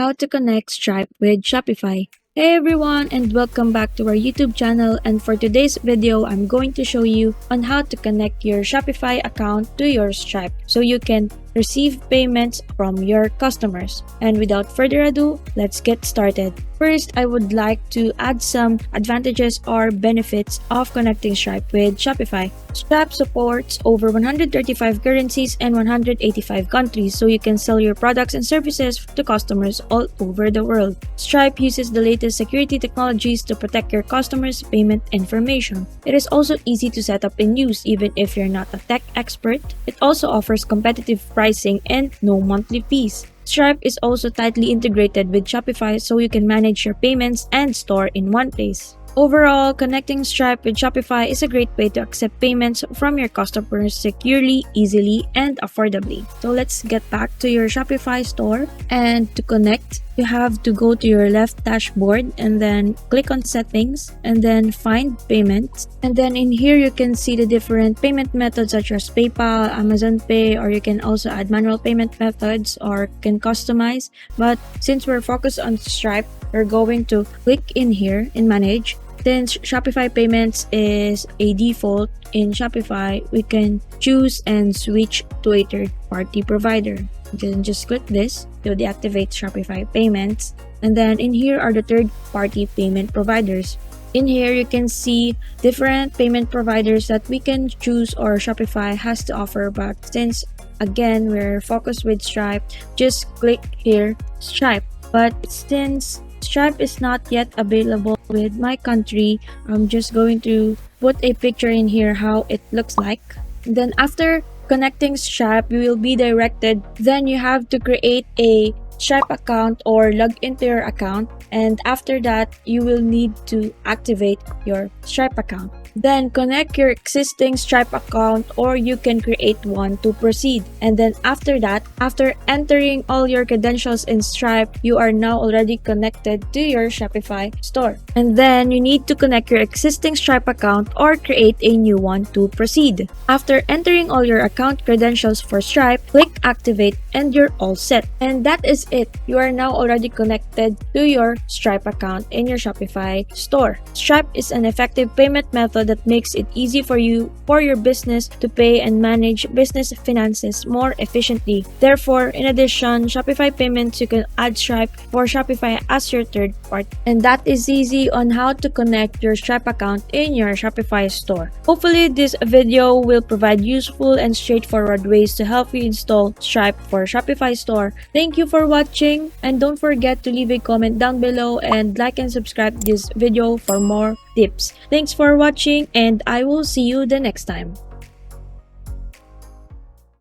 how to connect Stripe with Shopify. Hey everyone, and welcome back to our YouTube channel. And for today's video, I'm going to show you on how to connect your Shopify account to your Stripe so you can receive payments from your customers. And without further ado, let's get started. First, I would like to add some advantages or benefits of connecting Stripe with Shopify. Stripe supports over 135 currencies and 185 countries, so you can sell your products and services to customers all over the world. Stripe uses the latest security technologies to protect your customers' payment information. It is also easy to set up and use even if you're not a tech expert. It also offers competitive pricing and no monthly fees. Stripe is also tightly integrated with Shopify so you can manage your payments and store in one place. Overall, connecting Stripe with Shopify is a great way to accept payments from your customers securely, easily, and affordably. So let's get back to your Shopify store, and to connect, you have to go to your left dashboard and then click on settings and then find payments. And then in here, you can see the different payment methods such as PayPal, Amazon Pay, or you can also add manual payment methods or can customize. But since we're focused on Stripe, we're going to click in here in manage. Since Shopify payments is a default in Shopify, we can choose and switch to a third-party provider. You can just click this to deactivate Shopify payments. And then in here are the third-party payment providers. In here, you can see different payment providers that we can choose or Shopify has to offer. But since, again, we're focused with Stripe, just click here, Stripe. But since Stripe is not yet available with my country, I'm just going to put a picture in here how it looks like. Then after connecting Stripe, you will be directed. Then you have to create a Stripe account or log into your account. And after that, you will need to activate your Stripe account. Then connect your existing Stripe account or you can create one to proceed. And then after that, after entering all your credentials in Stripe, you are now already connected to your Shopify store. And then you need to connect your existing Stripe account or create a new one to proceed. After entering all your account credentials for Stripe, click activate and you're all set. And that is it. You are now already connected to your Stripe account in your Shopify store. Stripe is an effective payment method that makes it easy for your business to pay and manage business finances more efficiently. Therefore, in addition, Shopify payments, you can add Stripe for Shopify as your third party. And that is easy on how to connect your Stripe account in your Shopify store. Hopefully, this video will provide useful and straightforward ways to help you install Stripe for Shopify store. Thank you for watching, and don't forget to leave a comment down below and like and subscribe this video for more tips. Thanks for watching, and I will see you the next time.